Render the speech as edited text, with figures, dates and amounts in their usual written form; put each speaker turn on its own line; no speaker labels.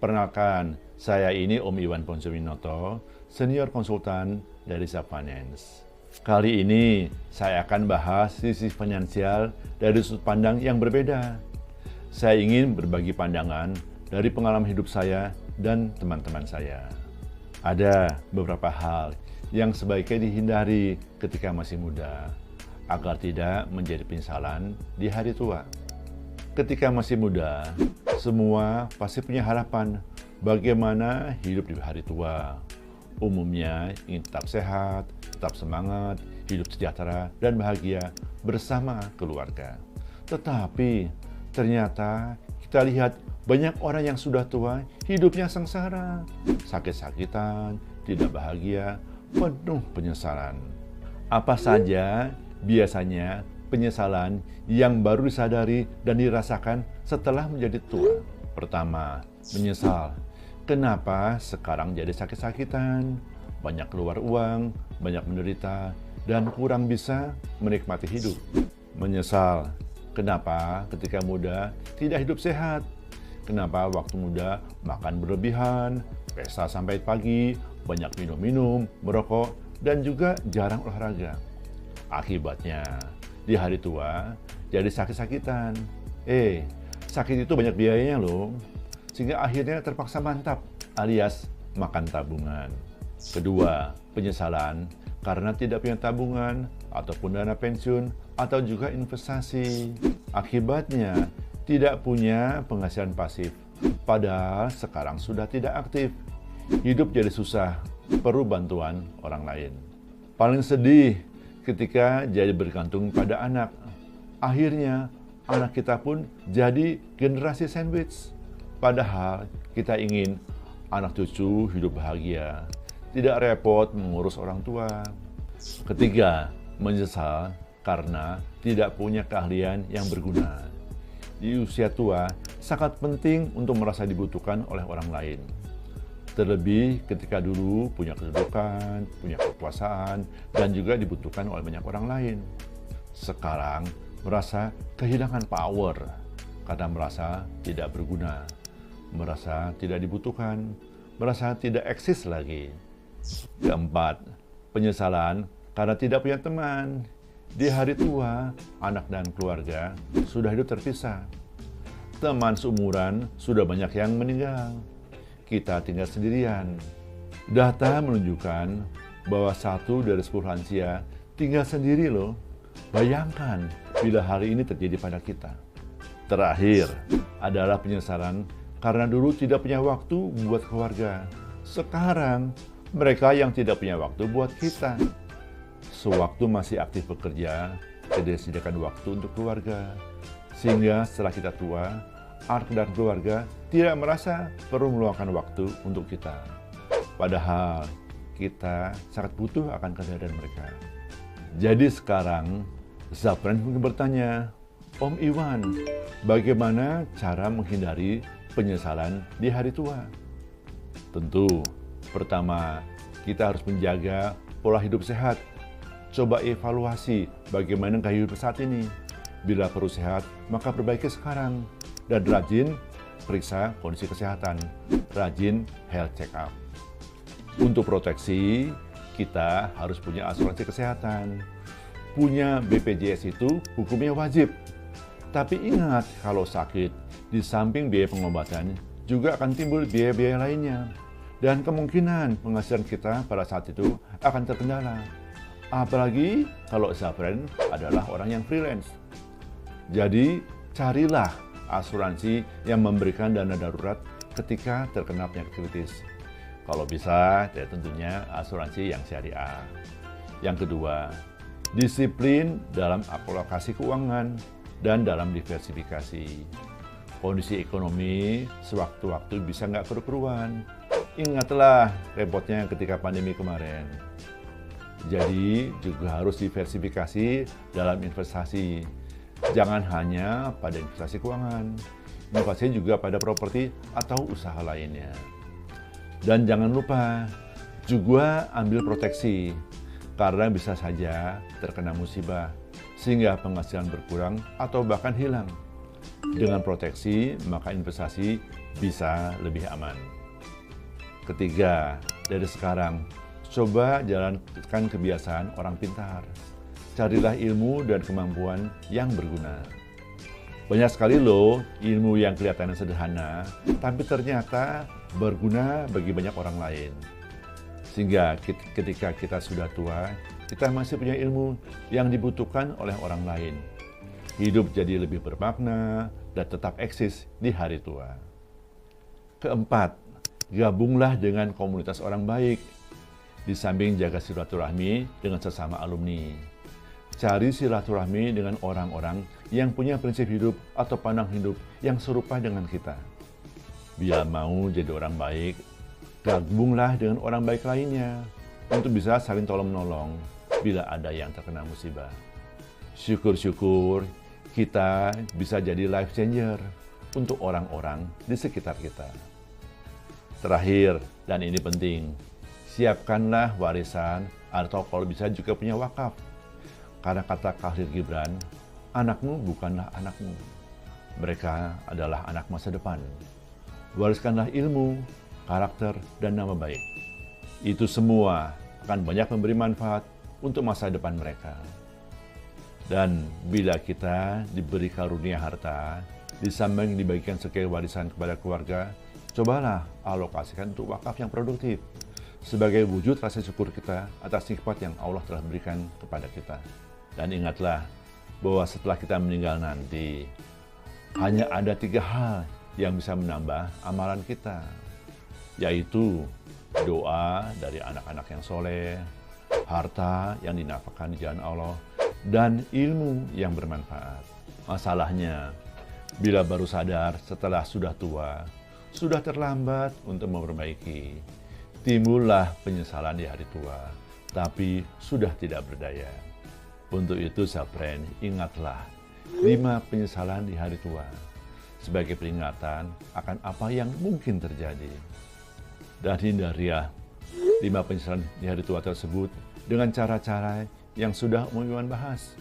Perkenalkan, saya ini Om Iwan Ponsuminoto, senior konsultan dari Zap Finance. Kali ini saya akan bahas sisi finansial dari sudut pandang yang berbeda. Saya ingin berbagi pandangan dari pengalaman hidup saya dan teman-teman saya. Ada beberapa hal yang sebaiknya dihindari ketika masih muda, agar tidak menjadi penyesalan di hari tua. Ketika masih muda, semua pasti punya harapan bagaimana hidup di hari tua. Umumnya ingin tetap sehat, tetap semangat, hidup sejahtera dan bahagia bersama keluarga. Tetapi ternyata kita lihat banyak orang yang sudah tua hidupnya sengsara, sakit-sakitan, tidak bahagia, penuh penyesalan. Apa saja biasanya penyesalan yang baru disadari dan dirasakan setelah menjadi tua? Pertama, menyesal. Kenapa sekarang jadi sakit-sakitan? Banyak keluar uang, banyak menderita, dan kurang bisa menikmati hidup. Menyesal. Kenapa ketika muda tidak hidup sehat? Kenapa waktu muda makan berlebihan, pesta sampai pagi, banyak minum-minum, merokok, dan juga jarang olahraga? Akibatnya, di hari tua jadi sakit-sakitan. Sakit itu banyak biayanya loh, sehingga akhirnya terpaksa mantap alias makan tabungan. Kedua, penyesalan karena tidak punya tabungan ataupun dana pensiun atau juga investasi. Akibatnya tidak punya penghasilan pasif, padahal sekarang sudah tidak aktif. Hidup jadi susah, perlu bantuan orang lain. Paling sedih ketika jadi bergantung pada anak. Akhirnya anak kita pun jadi generasi sandwich. Padahal kita ingin anak cucu hidup bahagia, tidak repot mengurus orang tua. Ketiga, menyesal karena tidak punya keahlian yang berguna. Di usia tua, sangat penting untuk merasa dibutuhkan oleh orang lain. Terlebih ketika dulu punya kedudukan, punya kekuasaan, dan juga dibutuhkan oleh banyak orang lain. Sekarang merasa kehilangan power karena merasa tidak berguna, merasa tidak dibutuhkan, merasa tidak eksis lagi. Keempat, penyesalan karena tidak punya teman. Di hari tua, anak dan keluarga sudah hidup terpisah. Teman seumuran sudah banyak yang meninggal. Kita tinggal sendirian. Data menunjukkan bahwa 1 dari 10 lansia tinggal sendiri loh. Bayangkan bila hari ini terjadi pada kita. Terakhir adalah penyesalan karena dulu tidak punya waktu buat keluarga. Sekarang mereka yang tidak punya waktu buat kita. Sewaktu masih aktif bekerja, tidak disediakan waktu untuk keluarga. Sehingga setelah kita tua, anak dan keluarga tidak merasa perlu meluangkan waktu untuk kita. Padahal kita sangat butuh akan kehadiran mereka. Jadi sekarang, Zap Finance mungkin bertanya, Om Iwan, bagaimana cara menghindari penyesalan di hari tua? Tentu, pertama, kita harus menjaga pola hidup sehat. Coba evaluasi bagaimana gaya hidup saat ini. Bila perlu sehat, maka perbaiki sekarang. Dan rajin periksa kondisi kesehatan, rajin health check up. Untuk proteksi, kita harus punya asuransi kesehatan. Punya BPJS itu hukumnya wajib. Tapi ingat, kalau sakit, di samping biaya pengobatan, juga akan timbul biaya-biaya lainnya. Dan kemungkinan penghasilan kita pada saat itu akan terkendala. Apalagi kalau Zap Finance adalah orang yang freelance. Jadi, carilah asuransi yang memberikan dana darurat ketika terkena penyakit kritis. Kalau bisa, ya tentunya asuransi yang syariah. Yang kedua, disiplin dalam alokasi keuangan dan dalam diversifikasi. Kondisi ekonomi sewaktu-waktu bisa nggak keruan. Ingatlah repotnya ketika pandemi kemarin. Jadi juga harus diversifikasi dalam investasi. Jangan hanya pada investasi keuangan, investasi juga pada properti atau usaha lainnya. Dan jangan lupa juga ambil proteksi, karena bisa saja terkena musibah, sehingga penghasilan berkurang atau bahkan hilang. Dengan proteksi, maka investasi bisa lebih aman. Ketiga, dari sekarang, coba jalankan kebiasaan orang pintar. Carilah ilmu dan kemampuan yang berguna. Banyak sekali loh ilmu yang kelihatannya sederhana, tapi ternyata berguna bagi banyak orang lain. Sehingga ketika kita sudah tua, kita masih punya ilmu yang dibutuhkan oleh orang lain. Hidup jadi lebih bermakna dan tetap eksis di hari tua. Keempat, gabunglah dengan komunitas orang baik. Di samping jaga silaturahmi dengan sesama alumni, cari silaturahmi dengan orang-orang yang punya prinsip hidup atau pandang hidup yang serupa dengan kita. Bila mau jadi orang baik, gabunglah dengan orang baik lainnya untuk bisa saling tolong-menolong bila ada yang terkena musibah. Syukur-syukur kita bisa jadi life changer untuk orang-orang di sekitar kita. Terakhir, dan ini penting, siapkanlah warisan atau kalau bisa juga punya wakaf. Karena kata Khalil Gibran, anakmu bukanlah anakmu. Mereka adalah anak masa depan. Wariskanlah ilmu, karakter, dan nama baik. Itu semua akan banyak memberi manfaat untuk masa depan mereka. Dan bila kita diberi karunia harta, di samping dibagikan sebagai warisan kepada keluarga, cobalah alokasikan untuk wakaf yang produktif sebagai wujud rasa syukur kita atas nikmat yang Allah telah berikan kepada kita. Dan ingatlah bahwa setelah kita meninggal nanti, hanya ada 3 hal yang bisa menambah amalan kita, yaitu doa dari anak-anak yang soleh, harta yang dinafkahkan di jalan Allah, dan ilmu yang bermanfaat. Masalahnya, bila baru sadar setelah sudah tua, sudah terlambat untuk memperbaiki. Timbullah penyesalan di hari tua, tapi sudah tidak berdaya. Untuk itu, Sapren, ingatlah 5 penyesalan di hari tua sebagai peringatan akan apa yang mungkin terjadi. Dan hindarilah 5 penyesalan di hari tua tersebut dengan cara-cara yang sudah Om Iwan bahas.